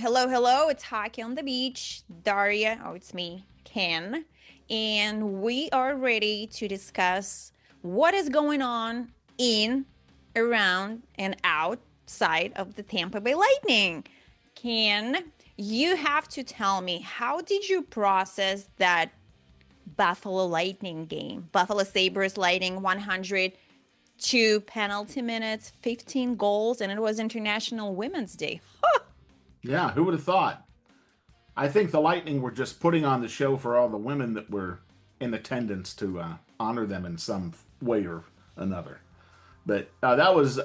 Hello, hello. It's Hockey on the Beach. Daria, it's me, Ken. And we are ready to discuss what is going on in, around, and outside of the Tampa Bay Lightning. Ken, you have to tell me, how did you process that Buffalo Lightning game? Buffalo Sabres Lightning 102 penalty minutes, 15 goals, and it was International Women's Day. Yeah, who would have thought? I think the Lightning were just putting on the show for all the women that were in attendance to honor them in some way or another. But that was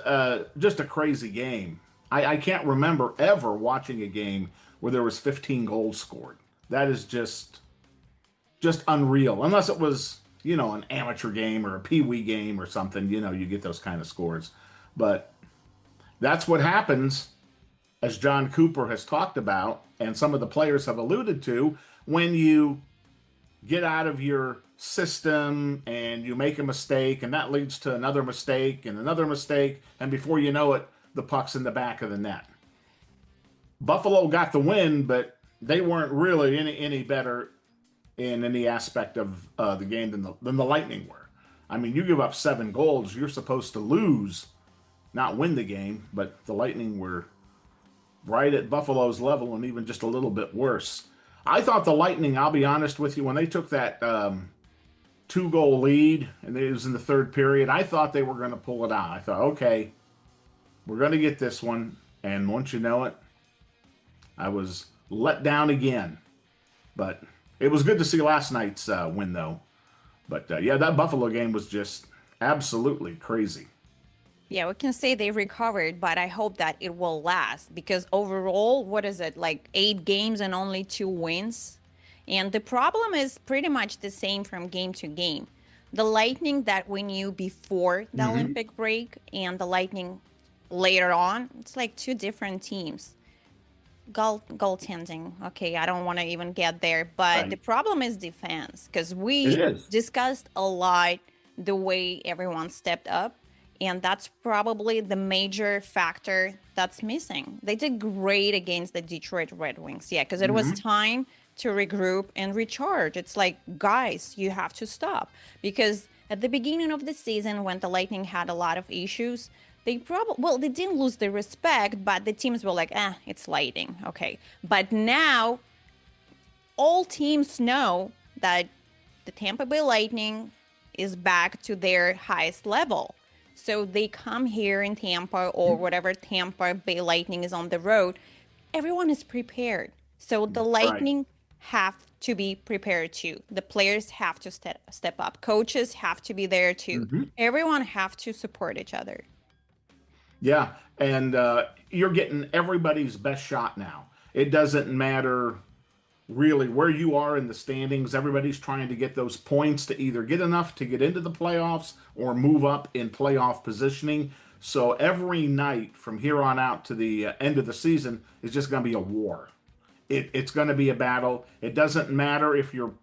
just a crazy game. I can't remember ever watching a game where there was 15 goals scored. That is just unreal. Unless it was, an amateur game or a pee-wee game or something, you get those kind of scores. But that's what happens, as John Cooper has talked about, and some of the players have alluded to, when you get out of your system and you make a mistake, and that leads to another mistake and another mistake, and before you know it, the puck's in the back of the net. Buffalo got the win, but they weren't really any better in any aspect of the game than the Lightning were. I mean, you give up 7 goals, you're supposed to lose, not win the game, but the Lightning were right at Buffalo's level and even just a little bit worse. I thought the Lightning, I'll be honest with you, when they took that 2-goal lead and it was in the third period, I thought they were going to pull it out. I thought, okay, we're going to get this one. And once you know it, I was let down again. But it was good to see last night's win, though. But yeah, that Buffalo game was just absolutely crazy. Yeah, we can say they recovered, but I hope that it will last because overall, what is it, like 8 games and only 2 wins? And the problem is pretty much the same from game to game. The Lightning that we knew before the Mm-hmm. Olympic break and the Lightning later on, it's like two different teams. Goaltending. Okay, I don't want to even get there, but the Right. problem is defense because It we is. discussed a lot the way everyone stepped up, and that's probably the major factor that's missing. They did great against the Detroit Red Wings, yeah, because it was Mm-hmm. time to regroup and recharge. It's like, guys, you have to stop because at the beginning of the season, when the Lightning had a lot of issues, they didn't lose the respect, but the teams were like, it's Lightning, okay. But now all teams know that the Tampa Bay Lightning is back to their highest level. So they come here in Tampa or whatever Tampa Bay Lightning is on the road, everyone is prepared. So the Right. Lightning have to be prepared too. The players have to step up. Coaches have to be there too. Mm-hmm. Everyone have to support each other. Yeah, and you're getting everybody's best shot now. It doesn't matter really where you are in the standings. Everybody's trying to get those points to either get enough to get into the playoffs or move up in playoff positioning. So every night from here on out to the end of the season is just going to be a war. It's going to be a battle. It doesn't matter if you're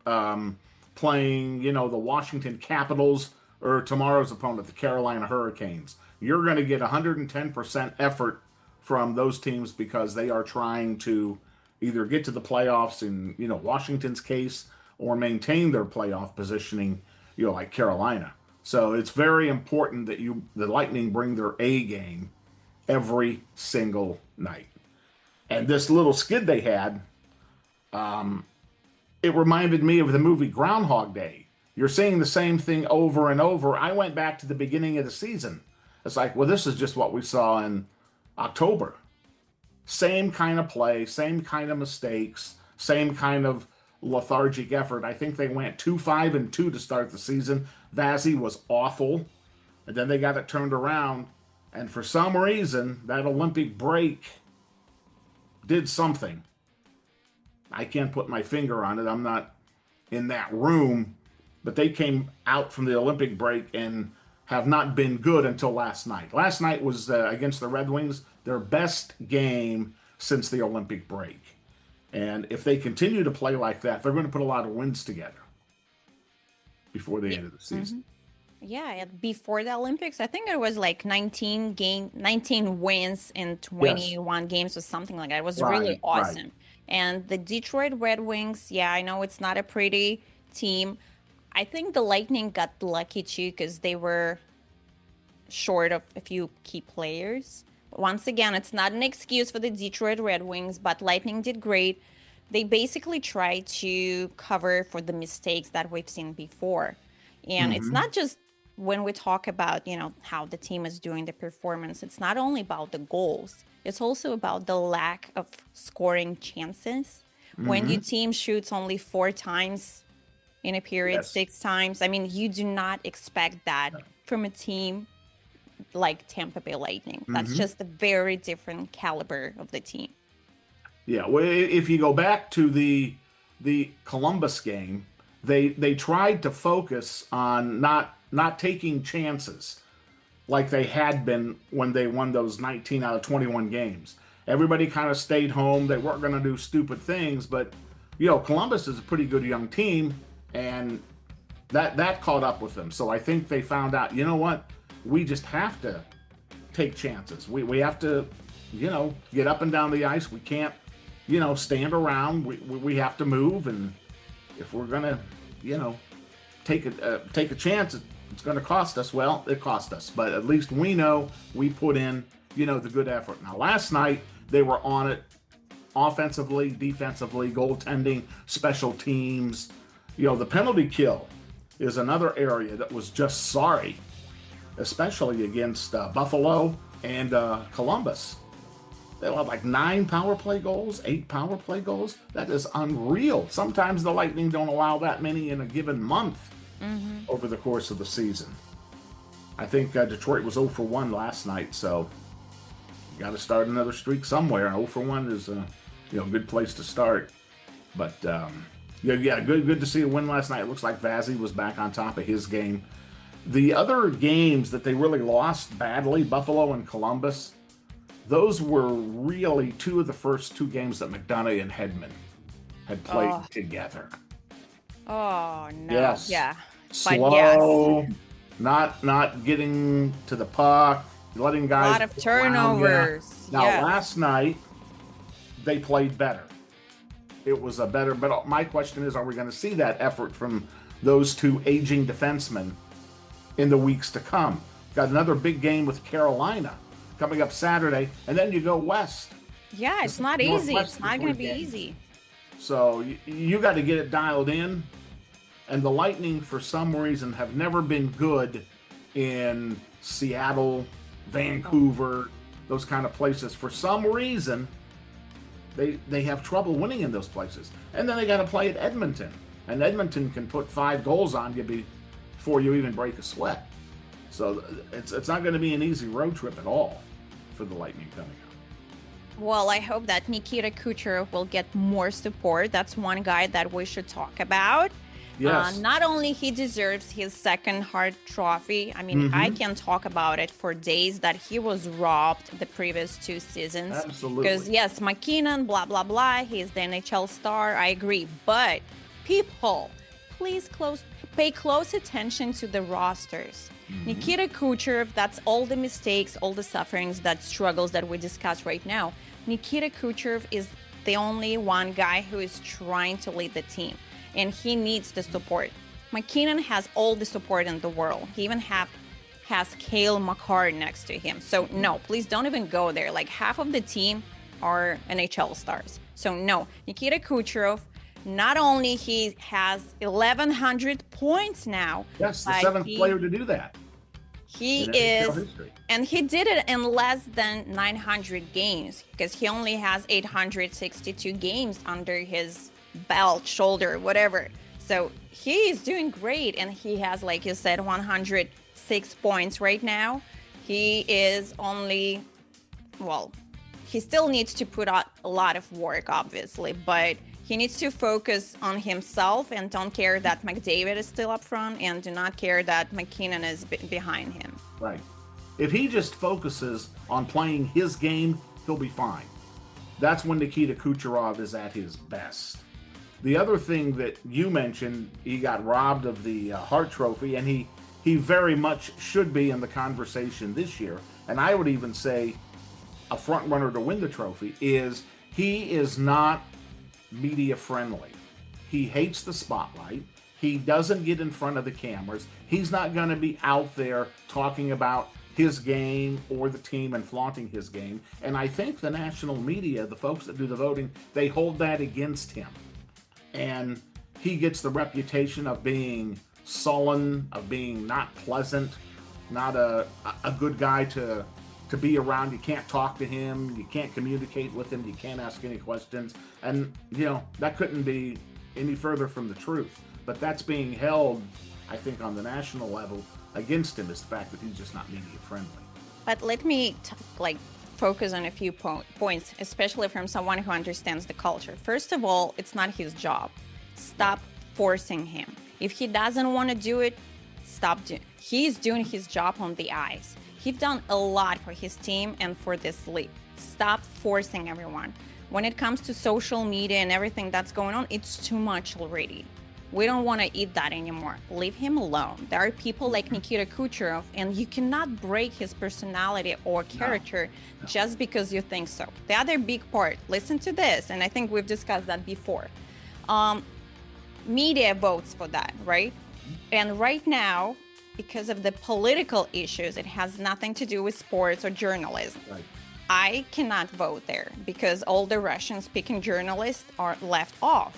playing, the Washington Capitals or tomorrow's opponent, the Carolina Hurricanes. You're going to get 110% effort from those teams because they are trying to either get to the playoffs in, Washington's case or maintain their playoff positioning, like Carolina. So it's very important that the Lightning bring their A game every single night. And this little skid they had, it reminded me of the movie Groundhog Day. You're seeing the same thing over and over. I went back to the beginning of the season. It's like, well, this is just what we saw in October. Same kind of play, same kind of mistakes, same kind of lethargic effort. I think they went 2-5-2 to start the season. Vazzy was awful. And then they got it turned around. And for some reason, that Olympic break did something. I can't put my finger on it. I'm not in that room. But they came out from the Olympic break and have not been good until last night. Last night was against the Red Wings, their best game since the Olympic break. And if they continue to play like that, they're going to put a lot of wins together before the Yeah. end of the season. Mhm. Yeah, before the Olympics, I think it was like 19 wins in Yes. 21 games or something like that. It was really Right. Right. awesome. And the Detroit Red Wings, yeah, I know it's not a pretty team. I think the Lightning got lucky too because they were short of a few key players. Once again, it's not an excuse for the Detroit Red Wings, but Lightning did great. They basically tried to cover for the mistakes that we've seen before. And it's Mm-hmm. not just when we talk about, how the team is doing the performance, it's not only about the goals. It's also about the lack of scoring chances. When your Mm-hmm. team shoots only 4 times in a period, Yes. 6 times, I mean, you do not expect that from a team like Tampa Bay Lightning. That's Mm-hmm. just a very different caliber of the team. Yeah. Well, if you go back to the Columbus game, they tried to focus on not taking chances like they had been when they won those 19 out of 21 games. Everybody kind of stayed home. They weren't going to do stupid things, but Columbus is a pretty good young team, and that caught up with them. So I think they found out, you know what, we just have to take chances. We have to, get up and down the ice. We can't, stand around. We have to move, and if we're gonna, you know, take a chance, it's going to cost us. Well, it cost us, but at least we know we put in, the good effort. Now, last night they were on it offensively, defensively, goaltending, special teams. The penalty kill is another area that was just sorry, especially against Buffalo and Columbus. They had like 9 power play goals, 8 power play goals. That is unreal. Sometimes the Lightning don't allow that many in a given month Hmm. over the course of the season. I think Detroit was 0 for 1 last night, so you got to start another streak somewhere. And 0 for 1 is a good place to start. But yeah, good to see a win last night. It looks like Vazzy was back on top of his game. The other games that they really lost badly, Buffalo and Columbus, those were really two of the first two games that McDonough and Hedman had played Oh, together. oh no. Yes, Yeah. But yes, slow, not getting to the puck, letting a guys lot of go around you. turnovers. Now, Yes. last night they played better. It was a better. But my question is, are we going to see that effort from those two aging defensemen in the weeks to come? Got another big game with Carolina coming up Saturday, and then you go west. Yeah, it's not easy. It's not going to Northwestern be game. easy. So you got to get it dialed in. And the Lightning, for some reason, have never been good in Seattle, Vancouver, those kind of places. For some reason, they have trouble winning in those places. And then they got to play at Edmonton. And Edmonton can put 5 goals on you before you even break a sweat. So it's not going to be an easy road trip at all for the Lightning coming up. Well, I hope that Nikita Kucherov will get more support. That's one guy that we should talk about. Yes. Not only he deserves his second Hart Trophy. I mean, I Mm-hmm. can talk about it for days that he was robbed the previous 2 seasons. Because Absolutely. yes, McKinnon, blah blah blah, he's the NHL star. I agree, but people, please pay close attention to the rosters. Mm-hmm. Nikita Kucherov, that's all the mistakes, all the sufferings, that struggles that we discuss right now. Nikita Kucherov is the only one guy who is trying to lead the team, and he needs the support. McKinnon has all the support in the world. He even has Cale Makar next to him. So no, please don't even go there. Like half of the team are NHL stars. So no, Nikita Kucherov, not only he has 1,100 points now, Yes, the but seventh player to do that he in NHL is, history. and he did it in less than 900 games because he only has 862 games under his belt, shoulder, whatever. So he is doing great, and he has, like you said, 106 points right now. He is only, well, he still needs to put out a lot of work, obviously, but he needs to focus on himself and don't care that McDavid is still up front and do not care that McKinnon is behind him. Right. If he just focuses on playing his game, he'll be fine. That's when Nikita Kucherov is at his best. The other thing that you mentioned, he got robbed of the Hart Trophy, and he he very much should be in the conversation this year. And I would even say a front runner to win the trophy is he is not media friendly. He hates the spotlight. He doesn't get in front of the cameras. He's not going to be out there talking about his game or the team and flaunting his game. And I think the national media, the folks that do the voting, they hold that against him. And he gets the reputation of being sullen, of being not pleasant, not a good guy to be around. You can't talk to him, you can't communicate with him, you can't ask any questions. And, that couldn't be any further from the truth. But that's being held, I think, on the national level against him, is the fact that he's just not media friendly. But let me focus on a few points, especially from someone who understands the culture. First of all, it's not his job. Stop forcing him. If he doesn't want to do it, stop doing it. He's doing his job on the ice. He's done a lot for his team and for this league. Stop forcing everyone. When it comes to social media and everything that's going on, it's too much already. We don't want to eat that anymore. Leave him alone. There are people like Nikita Kucherov, and you cannot break his personality or character just because you think so. The other big part, listen to this, and I think we've discussed that before. Media votes for that, right? And right now, because of the political issues, it has nothing to do with sports or journalism. Right. I cannot vote there because all the Russian-speaking journalists are left off.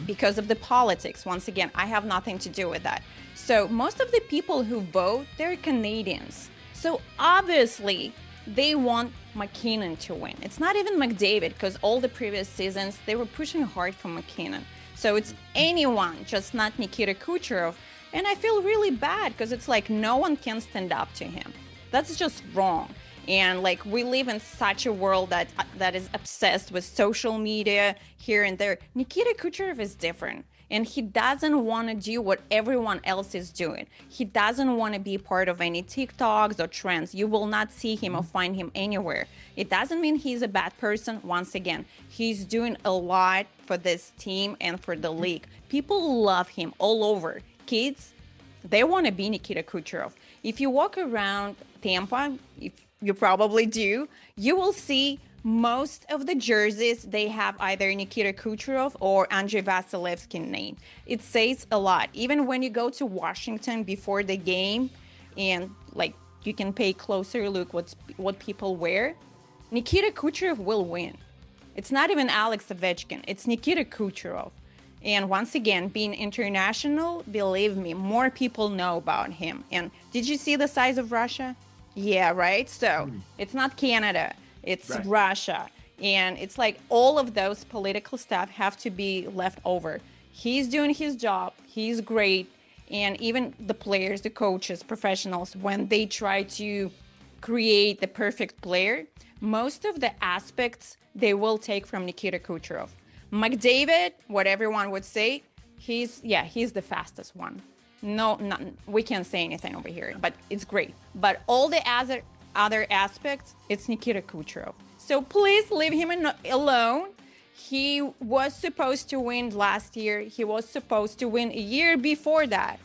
Because of the politics. Once again, I have nothing to do with that. So most of the people who vote, they're Canadians. So obviously, they want McKinnon to win. It's not even McDavid, because all the previous seasons, they were pushing hard for McKinnon. So it's anyone, just not Nikita Kucherov. And I feel really bad, because it's like no one can stand up to him. That's just wrong. And we live in such a world that is obsessed with social media here and there. Nikita Kucherov is different, and he doesn't want to do what everyone else is doing. He doesn't want to be part of any TikToks or trends. You will not see him or find him anywhere. It doesn't mean he's a bad person. Once again, he's doing a lot for this team and for the league. People love him all over. Kids, they want to be Nikita Kucherov. If you walk around Tampa, if you probably do, you will see most of the jerseys, they have either Nikita Kucherov or Andrei Vasilevsky name. It says a lot. Even when you go to Washington before the game and you can pay closer look what people wear, Nikita Kucherov will win. It's not even Alex Ovechkin, it's Nikita Kucherov. And once again, being international, believe me, more people know about him. And did you see the size of Russia? Yeah, right? So it's not Canada, it's right. Russia. And it's all of those political stuff have to be left over. He's doing his job. He's great. And even the players, the coaches, professionals, when they try to create the perfect player, most of the aspects they will take from Nikita Kucherov. McDavid, what everyone would say, he's the fastest one. No, we can't say anything over here, but it's great. But all the other aspects, it's Nikita Kucherov. So please leave him alone. He was supposed to win last year. He was supposed to win a year before that.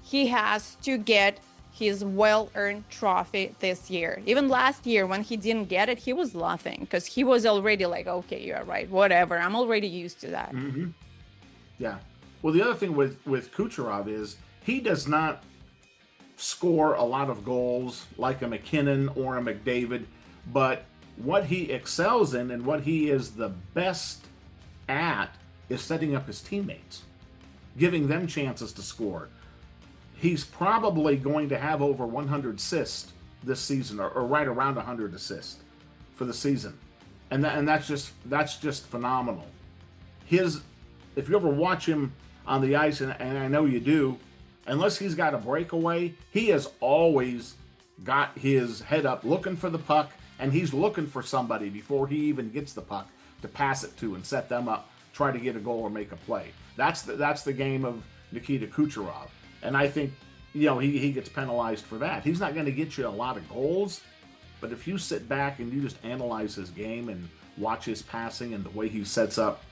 He has to get his well-earned trophy this year. Even last year, when he didn't get it, he was laughing because he was already okay, you're right, whatever. I'm already used to that. Mm-hmm. Yeah. Well, the other thing with Kucherov is he does not score a lot of goals like a McKinnon or a McDavid, but what he excels in and what he is the best at is setting up his teammates, giving them chances to score. He's probably going to have over 100 assists this season, or right around 100 assists for the season, and that's just phenomenal. If you ever watch him on the ice, and I know you do, unless he's got a breakaway, he has always got his head up looking for the puck, and he's looking for somebody before he even gets the puck to pass it to and set them up, try to get a goal or make a play. That's the game of Nikita Kucherov. And I think, he gets penalized for that. He's not going to get you a lot of goals, but if you sit back and you just analyze his game and watch his passing and the way he sets up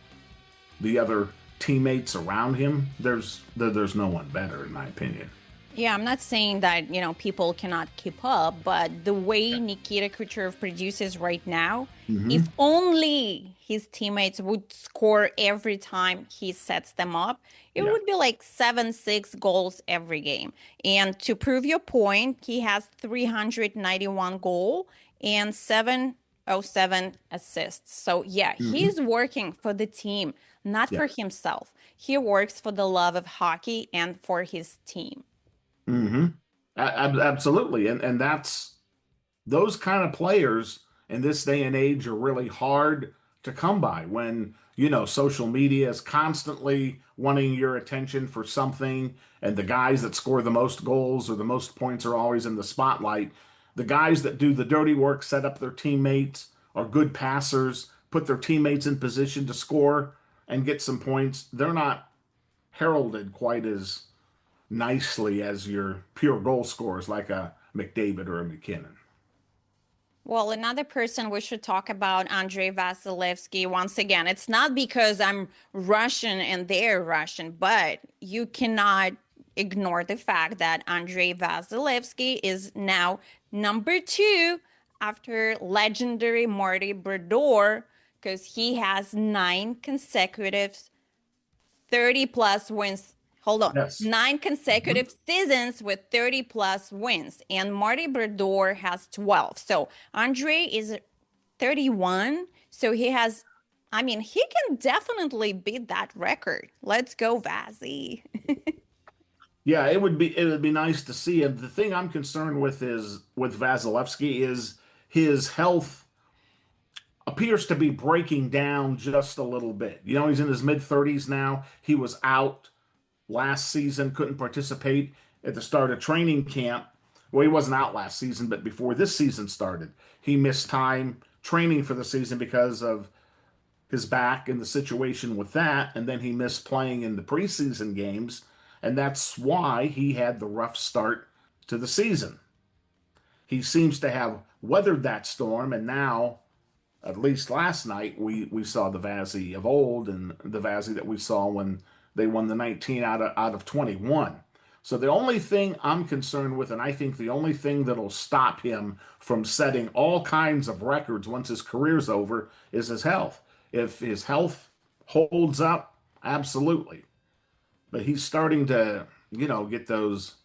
the other teammates around him, there's no one better, in my opinion. Yeah, I'm not saying that, people cannot keep up, but the way Yeah. Nikita Kucherov produces right now, if Hmm. only his teammates would score every time he sets them up, it Yeah. would be like 7-6 goals every game. And to prove your point, he has 391 goal and 707 assists. So yeah, Hmm. he's working for the team, not Yeah. for himself. He works for the love of hockey and for his team. Hmm. Absolutely. And that's those kind of players in this day and age are really hard to come by when, social media is constantly wanting your attention for something, and the guys that score the most goals or the most points are always in the spotlight. The guys that do the dirty work, set up their teammates, are good passers, put their teammates in position to score and get some points. They're not heralded quite as nicely as your pure goal scorers like a McDavid or a McKinnon. Well, another person we should talk about, Andrei Vasilevsky. Once again, it's not because I'm Russian and they're Russian, but you cannot ignore the fact that Andrei Vasilevsky is now number two after legendary Marty Brodeur because he has 9 consecutive 30 plus wins. Hold on. Yes. Nine Mhm. consecutive seasons with 30 plus wins. And Marty Brodeur has 12. So Andre is 31. So he can definitely beat that record. Let's go, Vazzy. Yeah, it would be nice to see him. The thing I'm concerned with is with Vasilevsky is his health appears to be breaking down just a little bit. He's in his mid 30s now. He was out last season, couldn't participate at the start of training camp. Well, he wasn't out last season, but before this season started, he missed time training for the season because of his back and the situation with that, and then he missed playing in the preseason games, and that's why he had the rough start to the season. He seems to have weathered that storm, and now, at least last night, we saw the Vazzy of old and the Vazzy that we saw when they won the 19 out of 21. So the only thing I'm concerned with, and I think the only thing that'll stop him from setting all kinds of records once his career's over, is his health. If his health holds up, absolutely. But he's starting to, get those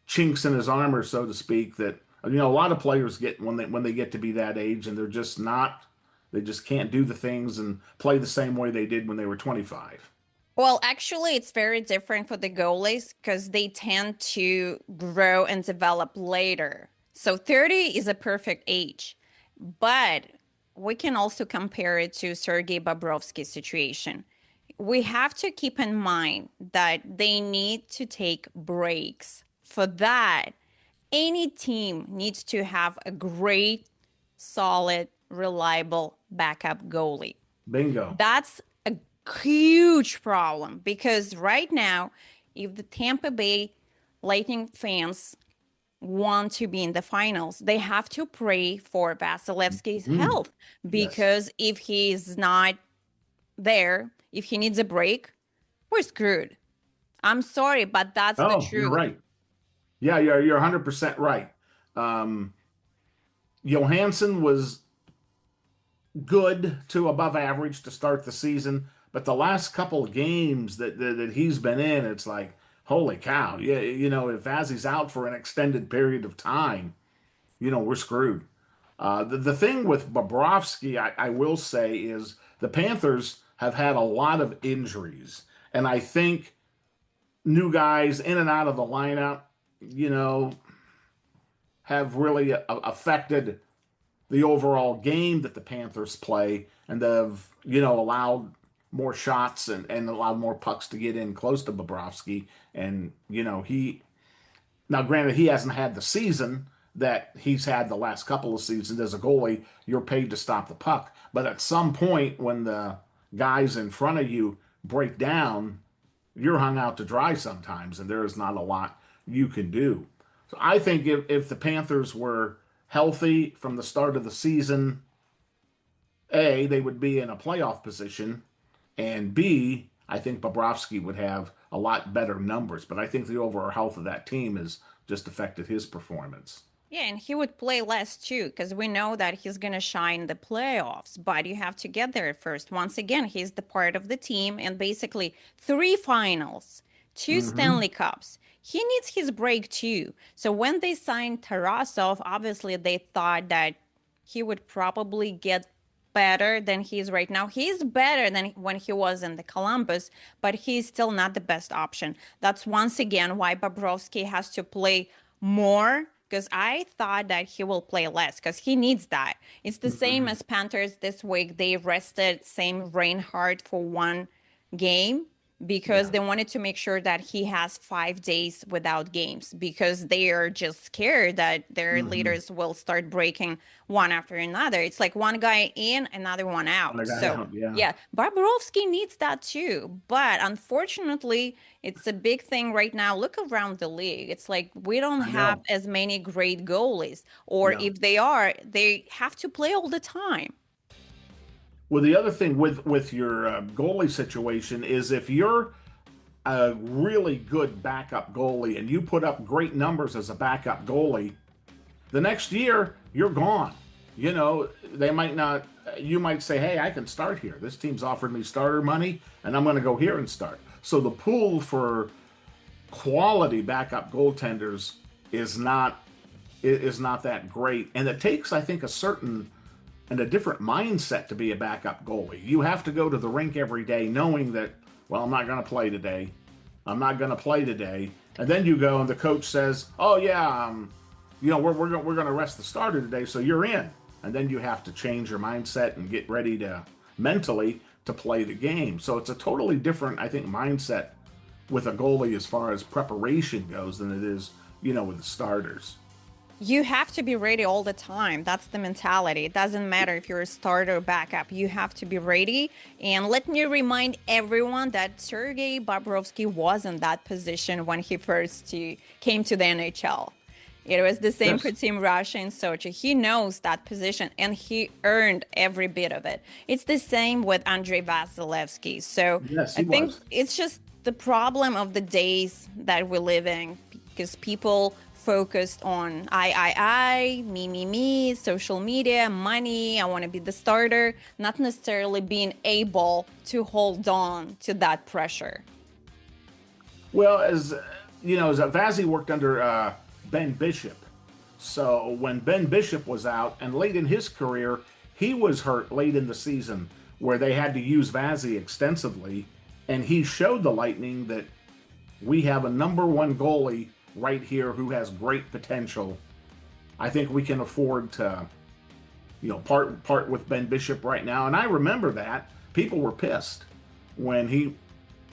chinks in his armor, so to speak, that a lot of players get when they get to be that age, and they're just not, they just can't do the things and play the same way they did when they were 25. Well, actually, it's very different for the goalies because they tend to grow and develop later. So 30 is a perfect age. But we can also compare it to Sergei Bobrovsky's situation. We have to keep in mind that they need to take breaks. For that, any team needs to have a great, solid, reliable backup goalie. Bingo. That's a huge problem because right now, if the Tampa Bay Lightning fans want to be in the finals, they have to pray for Vasilevsky's Mm, health yes. because if he's not there, if he needs a break, we're screwed. I'm sorry, but that's the Oh, you're truth. right. Yeah, you're 100% right. Um, Johansson was good to above average to start the season, but the last couple of games that he's been in, it's like, holy cow. Yeah, if Vazzy's out for an extended period of time, we're screwed. The thing with Bobrovsky, I will say, is the Panthers have had a lot of injuries. And I think new guys in and out of the lineup, you know, have really affected the overall game that the Panthers play, and have, allowed more shots and allowed more pucks to get in close to Bobrovsky. And, now granted, he hasn't had the season that he's had the last couple of seasons as a goalie. You're paid to stop the puck. But at some point, when the guys in front of you break down, you're hung out to dry sometimes, and there is not a lot you can do. So I think if the Panthers were healthy from the start of the season, A, they would be in a playoff position, and B, I think Bobrovsky would have a lot better numbers. But I think the overall health of that team has just affected his performance. Yeah, and he would play less too, because we know that he's going to shine the playoffs, but you have to get there first. Once again, he's the part of the team, and basically three finals, two Hmm. Stanley Cups. He needs his break too. So when they signed Tarasov, obviously they thought that he would probably get better than he is right now. He's better than when he was in the Columbus, but he's still not the best option. That's once again why Bobrovsky has to play more, because I thought that he will play less because he needs that. It's the same Hmm. as Panthers this week. They rested same Reinhardt for one game because Yeah. they wanted to make sure that he has 5 days without games because they are just scared that their Hmm. leaders will start breaking one after another. It's like one guy in, another one And out. the guy So out, yeah. yeah, Bobrovsky needs that too. But unfortunately, it's a big thing right now. Look around the league. It's like we don't I have know. as many great goalies, or No. if they are, they have to play all the time. Well, the other thing with your goalie situation is if you're a really good backup goalie and you put up great numbers as a backup goalie, the next year you're gone. You know, they might not, you might say, hey, I can start here. This team's offered me starter money and I'm going to go here and start. So the pool for quality backup goaltenders is not is not that great. And it takes, I think, a certain and a different mindset to be a backup goalie. You have to go to the rink every day knowing that, well, I'm not going to play today. I'm not going to play today. And then you go and the coach says, oh, yeah, we're going to rest the starter today, so you're in. And then you have to change your mindset and get ready to mentally to play the game. So it's a totally different, I think, mindset with a goalie as far as preparation goes than it is, with the starters. You have to be ready all the time. That's the mentality. It doesn't matter if you're a starter or backup. You have to be ready. And let me remind everyone that Sergei Bobrovsky was in that position when he first came to the NHL. It was the same for Yes. Team Russia in Sochi. He knows that position and he earned every bit of it. It's the same with Andrei Vasilevsky. So Yes, I he think was. it's just the problem of the days that we live in because people focused on me, social media, money. I want to be the starter, not necessarily being able to hold on to that pressure. Well, as Vazzy worked under Ben Bishop. So when Ben Bishop was out and late in his career, he was hurt late in the season where they had to use Vazzy extensively. And he showed the Lightning that we have a number one goalie right here who has great potential. I think we can afford to, part with Ben Bishop right now. And I remember that people were pissed when he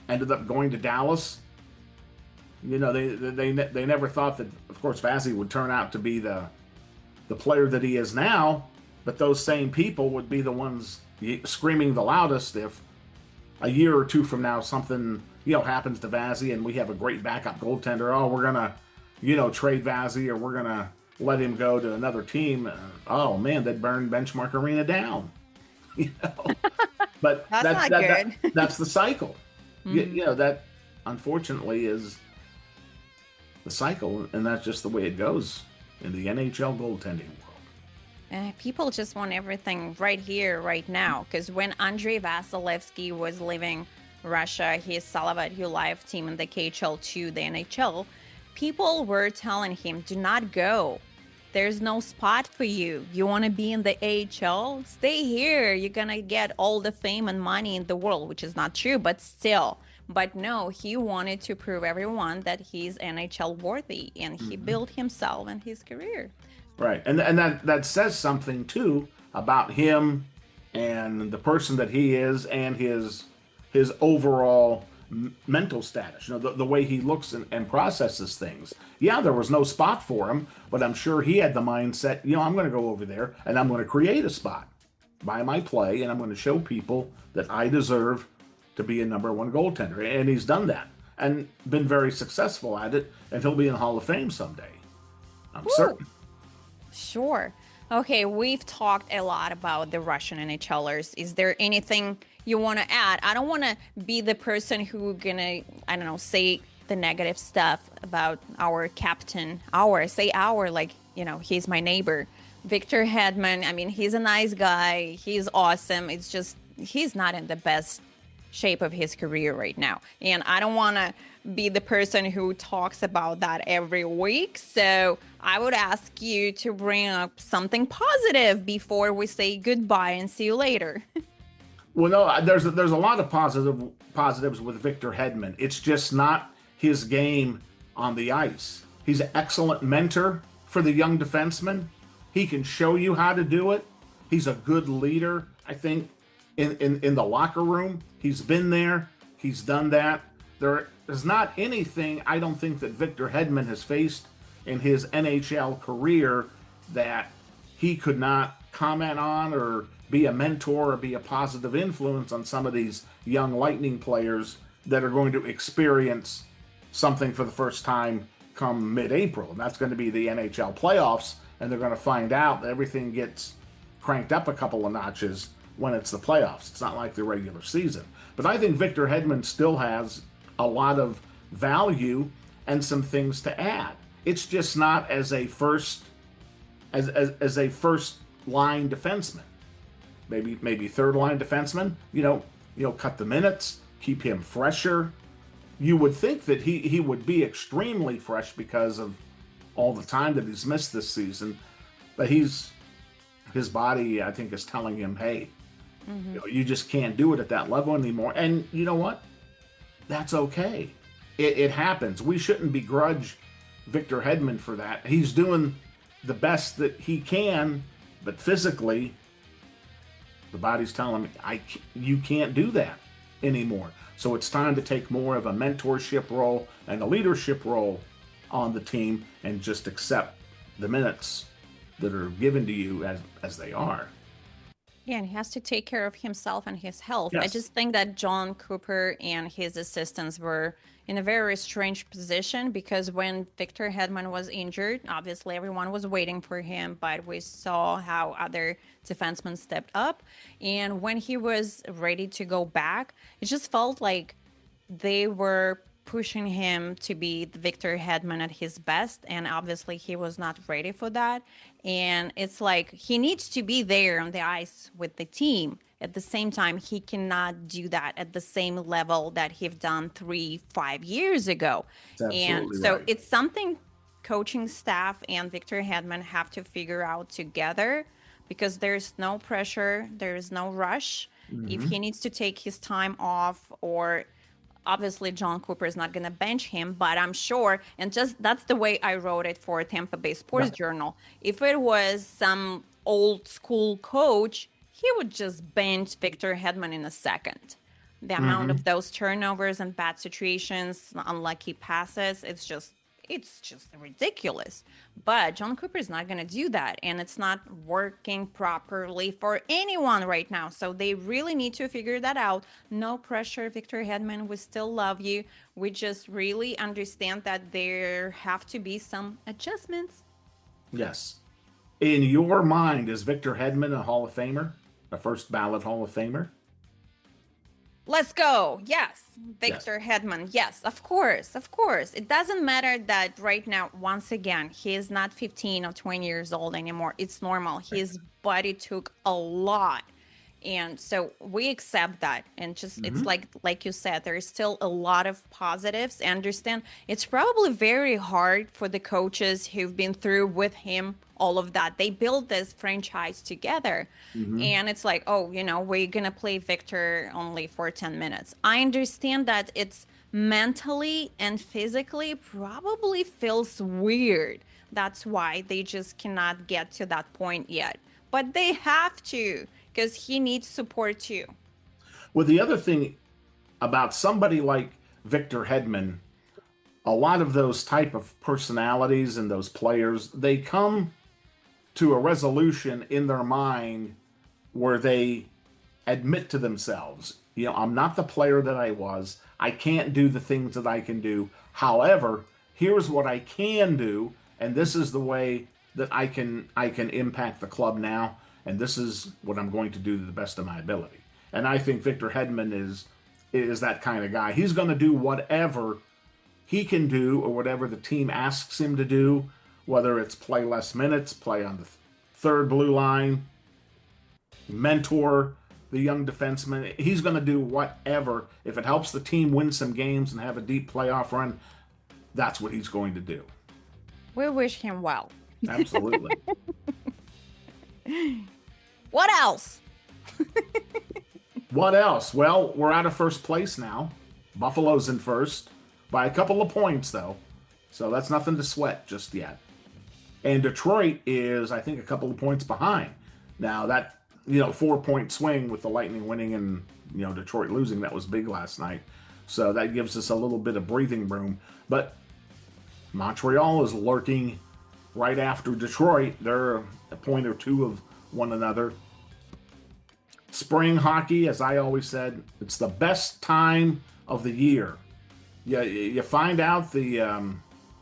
ended up going to Dallas. They never thought that, of course, Vazzy would turn out to be the player that he is now. But those same people would be the ones screaming the loudest if a year or two from now something happens to Vazzy and we have a great backup goaltender. Oh, we're gonna trade Vazzy or we're gonna let him go to another team. Oh man, they'd burn Benchmark Arena down. you know. But That's not good. that's the cycle. Mhm. That unfortunately is the cycle, and that's just the way it goes in the NHL goaltending world. People just want everything right here, right now. Because when Andrei Vasilevsky was leaving Russia, his Salavat Live team in the KHL to the NHL, people were telling him, do not go. There's no spot for you. You want to be in the AHL? Stay here. You're going to get all the fame and money in the world, which is not true, but still. But no, he wanted to prove everyone that he's NHL worthy and he Hmm. built himself and his career. Right, and that says something too about him and the person that he is and his overall mental status. The way he looks and processes things. Yeah, there was no spot for him, but I'm sure he had the mindset. I'm going to go over there and I'm going to create a spot by my play, and I'm going to show people that I deserve to be a number one goaltender, and he's done that and been very successful at it, and he'll be in the Hall of Fame someday. I'm Woo! certain. Sure. Okay, we've talked a lot about the Russian NHLers. Is there anything you want to add. I don't want to be the person who gonna, I don't know, say the negative stuff about our captain. Our, like, he's my neighbor. Victor Hedman, I mean, he's a nice guy. He's awesome. It's just he's not in the best shape of his career right now. And I don't want to be the person who talks about that every week. So I would ask you to bring up something positive before we say goodbye and see you later. Well, no, there's a lot of positives with Victor Hedman. It's just not his game on the ice. He's an excellent mentor for the young defenseman. He can show you how to do it. He's a good leader, I think, in the locker room. He's been there. He's done that. There's not anything I don't think that Victor Hedman has faced in his NHL career that he could not comment on or be a mentor or be a positive influence on some of these young Lightning players that are going to experience something for the first time come mid-April. And that's going to be the NHL playoffs, and they're going to find out that everything gets cranked up a couple of notches when it's the playoffs. It's not like the regular season. But I think Victor Hedman still has a lot of value and some things to add. It's just not as a first line defenseman. Maybe third line defenseman. Cut the minutes, keep him fresher. You would think that he would be extremely fresh because of all the time that he's missed this season. But his body, I think, is telling him, hey, you just can't do it at that level anymore. And you know what? That's okay. It happens. We shouldn't begrudge Victor Hedman for that. He's doing the best that he can, but physically, the body's telling him, you can't do that anymore. So it's time to take more of a mentorship role and a leadership role on the team and just accept the minutes that are given to you as they are. Yeah, and he has to take care of himself and his health. I Yes. just think that John Cooper and his assistants were in a very strange position because when Victor Hedman was injured, obviously everyone was waiting for him, but we saw how other defensemen stepped up. And when he was ready to go back, it just felt like they were pushing him to be the Victor Hedman at his best, and obviously he was not ready for that. And it's like he needs to be there on the ice with the team. At the same time, he cannot do that at the same level that he've done 3-5 years ago. That's And absolutely so right. it's something coaching staff and Victor Hedman have to figure out together because there's no pressure, there's no rush. If he needs to take his time off, or obviously John Cooper is not going to bench him, but I'm sure, and just that's the way I wrote it for Tampa Bay Sports Right. Journal. If it was some old school coach, he would just bench Victor Hedman in a second. The amount of those turnovers and bad situations, unlucky passes, it's just ridiculous. But John Cooper is not going to do that, and it's not working properly for anyone right now. So they really need to figure that out. No pressure, Victor Hedman. We still love you. We just really understand that there have to be some adjustments. Yes. In your mind, is Victor Hedman a Hall of Famer? A first ballot Hall of Famer? Let's go. Yes. Yes. Victor Hedman. Yes, of course. Of course. It doesn't matter that right now, once again, he is not 15 or 20 years old anymore. It's normal. His body took a lot. And so we accept that. And just, it's like you said, there is still a lot of positives. I understand it's probably very hard for the coaches who've been through with him all of that. They built this franchise together. And it's like, oh, we're going to play Victor only for 10 minutes. I understand that it's mentally and physically probably feels weird. That's why they just cannot get to that point yet. But they have to because he needs support too. Well, the other thing about somebody like Victor Hedman, a lot of those type of personalities and those players, they come to a resolution in their mind where they admit to themselves, I'm not the player that I was. I can't do the things that I can do. However, here's what I can do, and this is the way that I can impact the club now, and this is what I'm going to do to the best of my ability. And I think Victor Hedman is that kind of guy. He's going to do whatever he can do or whatever the team asks him to do, whether it's play less minutes, play on the third blue line, mentor the young defenseman. He's going to do whatever. If it helps the team win some games and have a deep playoff run, that's what he's going to do. We wish him well. Absolutely. What else? What else? Well, we're out of first place now. Buffalo's in first by a couple of points, though. So that's nothing to sweat just yet. And Detroit is, I think, a couple of points behind. Now, that, 4-point swing with the Lightning winning and, Detroit losing, that was big last night. So that gives us a little bit of breathing room. But Montreal is lurking right after Detroit. They're a point or two of one another. Spring hockey, as I always said, it's the best time of the year. You find out the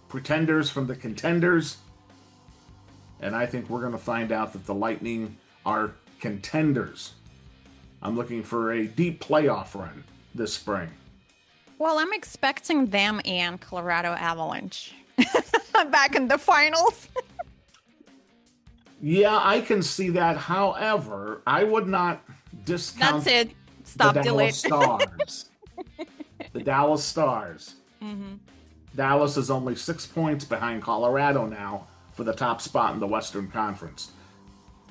pretenders from the contenders, and I think we're going to find out that the Lightning are contenders. I'm looking for a deep playoff run this spring. Well, I'm expecting them and Colorado Avalanche back in the finals. Yeah, I can see that. However, I would not discount That's it. Stop, the delete. Dallas Stars. The Dallas Stars. Mm-hmm. Dallas is only 6 points behind Colorado now for the top spot in the Western Conference.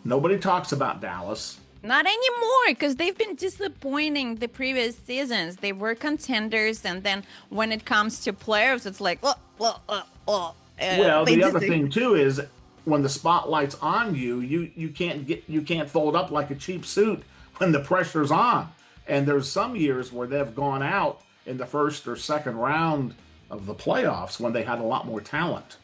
Nobody talks about Dallas. Not anymore, because they've been disappointing the previous seasons. They were contenders, and then when it comes to playoffs, it's like, Well, the other thing too is when the spotlight's on you, you can't fold up like a cheap suit when the pressure's on. And there's some years where they've gone out in the first or second round of the playoffs when they had a lot more talent,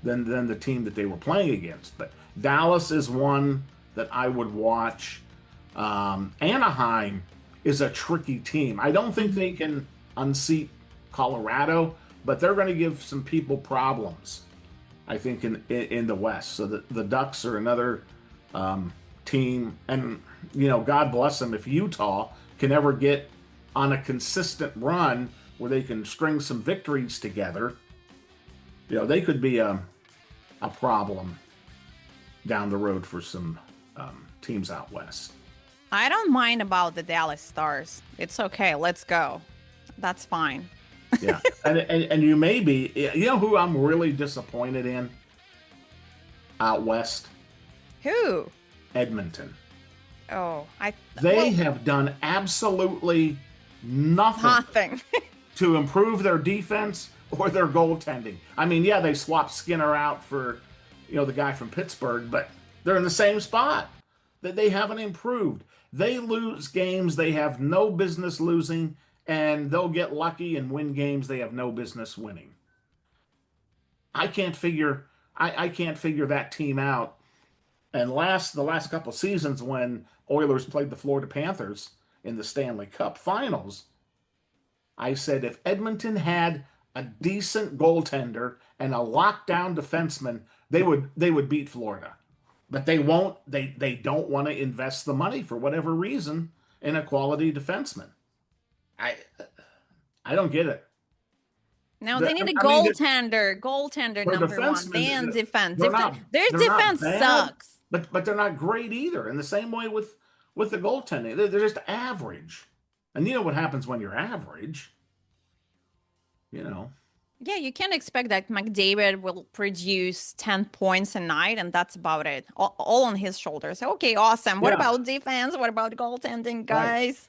than the team that they were playing against. But Dallas is one that I would watch. Anaheim is a tricky team. I don't think they can unseat Colorado, but they're going to give some people problems, I think, in the West. So the Ducks are another team. And, God bless them if Utah can ever get on a consistent run where they can string some victories together. They could be a problem down the road for some teams out West. I don't mind about the Dallas Stars. It's okay. Let's go. That's fine. Yeah. And you may be, who I'm really disappointed in out West? Who? Edmonton. Oh, They have done absolutely nothing to improve their defense or their goaltending. I mean, yeah, they swapped Skinner out for, the guy from Pittsburgh, but they're in the same spot. That they haven't improved. They lose games they have no business losing, and they'll get lucky and win games they have no business winning. I can't figure that team out. And the last couple seasons when Oilers played the Florida Panthers in the Stanley Cup Finals, I said if Edmonton had a decent goaltender and a lockdown defenseman, they would beat Florida. But they won't. They don't want to invest the money for whatever reason in a quality defenseman. I don't get it. No, they need a goaltender. Goaltender number one. And defense. Their defense sucks. But they're not great either. And the same way with the goaltending. They're just average. And you know what happens when you're average. Yeah, you can't expect that McDavid will produce 10 points a night, and that's about it. All on his shoulders. Okay, awesome. What about defense? What about goaltending, guys?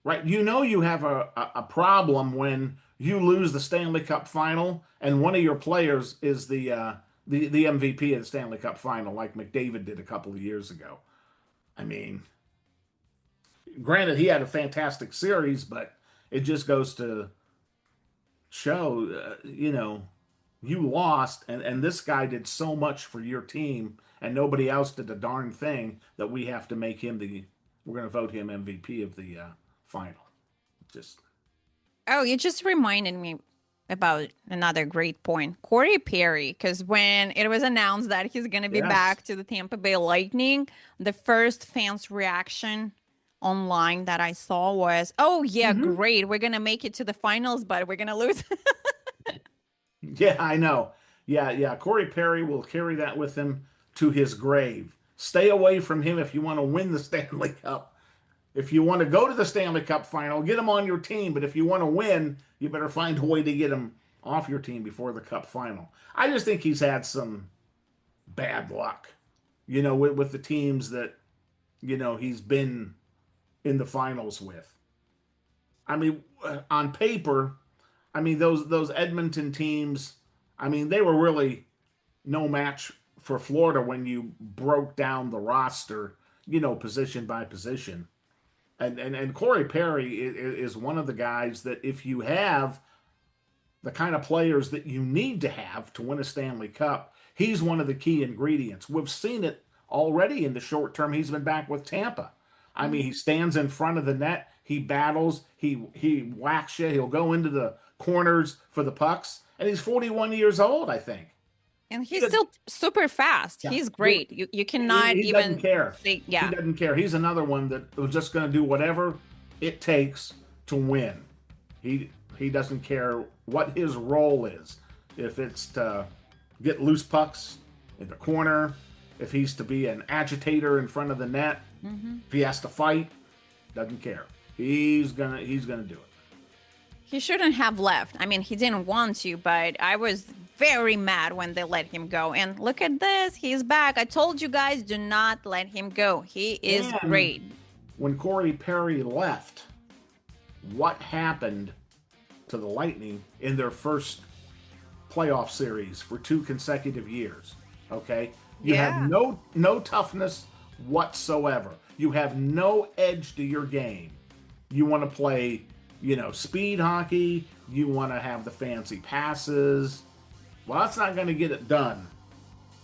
Right. You have a problem when you lose the Stanley Cup final and one of your players is the MVP of the Stanley Cup final, like McDavid did a couple of years ago. I mean, granted, he had a fantastic series, but it just goes to show, you lost, and this guy did so much for your team, and nobody else did a darn thing that we have to make him we're going to vote him MVP of the final. You just reminded me about another great point. Corey Perry, because when it was announced that he's going to be back to the Tampa Bay Lightning, the first fans' reaction online that I saw was, oh yeah, Hmm. great, we're gonna make it to the finals, but we're gonna lose. Yeah, I know. Yeah, yeah. Corey Perry will carry that with him to his grave. Stay away from him if you want to win the Stanley Cup. If you want to go to the Stanley Cup final, get him on your team. But if you want to win, you better find a way to get him off your team before the Cup final. I just think he's had some bad luck, with the teams that, he's been in the finals with. I mean, on paper, I mean those Edmonton teams. I mean, they were really no match for Florida when you broke down the roster, position by position. And Corey Perry is one of the guys that if you have the kind of players that you need to have to win a Stanley Cup, he's one of the key ingredients. We've seen it already in the short term. He's been back with Tampa. I mean, he stands in front of the net, he battles, he whacks you, he'll go into the corners for the pucks, and he's 41 years old, I think. And He he's does, still super fast. yeah, He's great. You cannot he doesn't even care. say, He yeah. doesn't care. He's another one that was just going to do whatever it takes to win. He doesn't care what his role is. If it's to get loose pucks in the corner, if he's to be an agitator in front of the net, if he has to fight, doesn't care. He's gonna do it. He shouldn't have left. I mean, he didn't want to, but I was very mad when they let him go. And look at this, he's back. I told you guys, do not let him go. He is And great. when Corey Perry left, what happened to the Lightning in their first playoff series for 2 consecutive years? Okay, you have Yeah. no toughness whatsoever. You have no edge to your game. You want to play, speed hockey. You want to have the fancy passes. Well, that's not going to get it done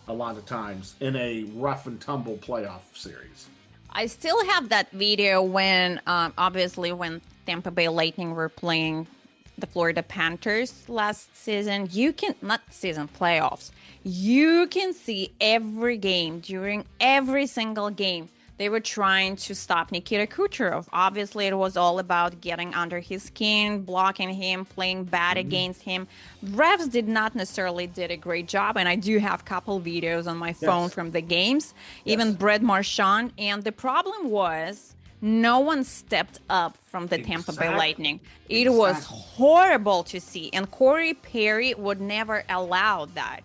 a lot of times in a rough and tumble playoff series. I still have that video when, obviously, when Tampa Bay Lightning were playing the Florida Panthers last season. You can, not season, playoffs. You can see every game, during every single game, they were trying to stop Nikita Kucherov. Obviously, it was all about getting under his skin, blocking him, playing bad against him. Refs did not necessarily did a great job, and I do have a couple videos on my phone Yes. from the games, even Yes. Brett Marchand. And the problem was no one stepped up from the Tampa Bay Exactly. Lightning. It was Exactly. horrible to see, and Corey Perry would never allow that.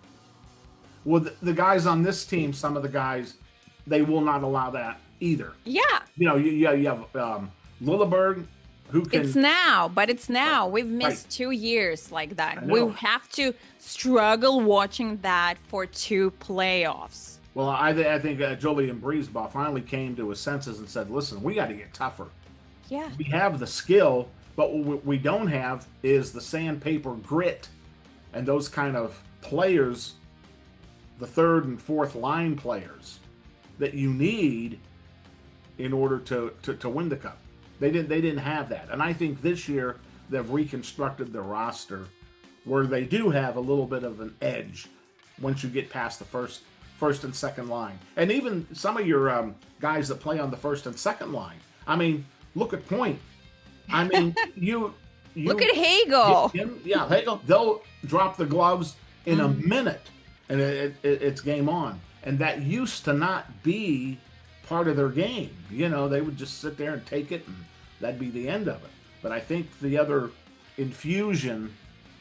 Well, the guys on this team, some of the guys, they will not allow that either. Yeah, You have Lilleberg, who it's can. now, but it's Right, now. We've right. missed 2 years like I that. We know. have to struggle watching that for two playoffs. Well, I think Julian Breezeball finally came to his senses and said, "Listen, we got to get tougher. Yeah. We have the skill, but what we don't have is the sandpaper grit and those kind of players, the third and fourth line players that you need in order to win the cup. They didn't have that, and I think this year they've reconstructed the roster where they do have a little bit of an edge once you get past the first and second line, and even some of your guys that play on the first and second line. I mean, look at Point. I mean, you Look at Hagel. yeah, they'll drop the gloves in a minute, and it's game on. And that used to not be part of their game. They would just sit there and take it, and that'd be the end of it. But I think the other infusion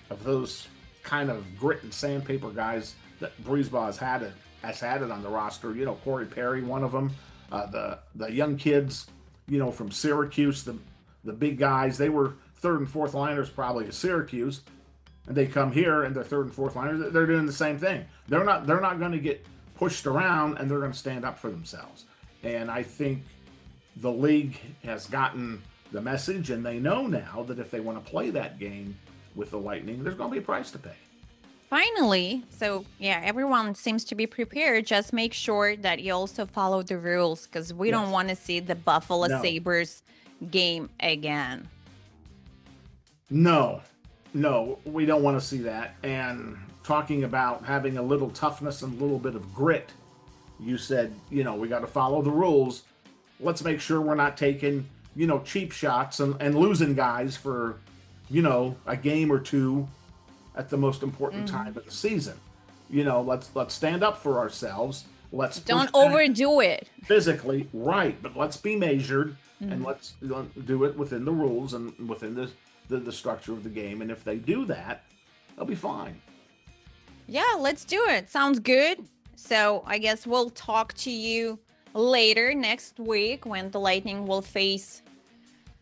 of those kind of grit and sandpaper guys that Breezeball has had it on the roster. Corey Perry, one of them. The young kids, from Syracuse, the big guys. They were third and fourth liners probably at Syracuse, and they come here and they're third and fourth liners. They're doing the same thing. They're not going to get pushed around, and they're going to stand up for themselves. And I think the league has gotten the message, and they know now that if they want to play that game with the Lightning, there's going to be a price to pay. Finally, so yeah, everyone seems to be prepared. Just make sure that you also follow the rules, because we don't Yes. want to see the Buffalo No. Sabres game again. No, we don't want to see that. And talking about having a little toughness and a little bit of grit, you said, we got to follow the rules. let's make sure we're not taking, cheap shots and losing guys for, a game or two at the most important time of the season. Let's stand up for ourselves. Let's don't overdo it physically, right? But let's be measured and let's do it within the rules and within the structure of the game. And if they do that, they'll be fine. Yeah, let's do it. Sounds good. So I guess we'll talk to you later next week when the Lightning will face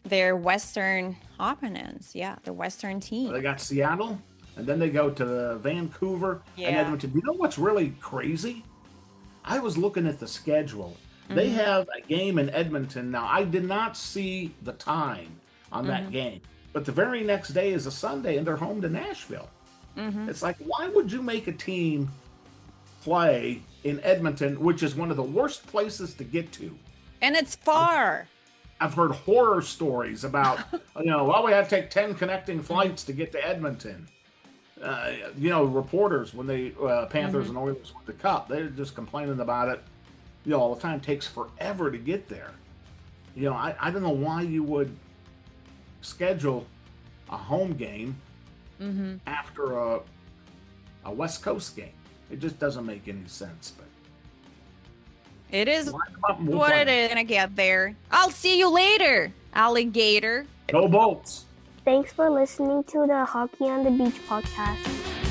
their Western opponents. Yeah, the Western team. They got Seattle, and then they go to Vancouver and Edmonton. You know what's really crazy? I was looking at the schedule. They have a game in Edmonton. Now, I did not see the time on that game, but the very next day is a Sunday, and they're home to Nashville. It's like, why would you make a team play in Edmonton, which is one of the worst places to get to? And it's far. I've heard horror stories about, well, we had to take 10 connecting flights to get to Edmonton. Reporters, when they Panthers and Oilers won the Cup, they're just complaining about it, all the time. It takes forever to get there. I don't know why you would schedule a home game after a West Coast game. It just doesn't make any sense. But it is what it is. Gonna get there. I'll see you later, alligator. Go Bolts. Thanks for listening to the Hockey on the Beach podcast.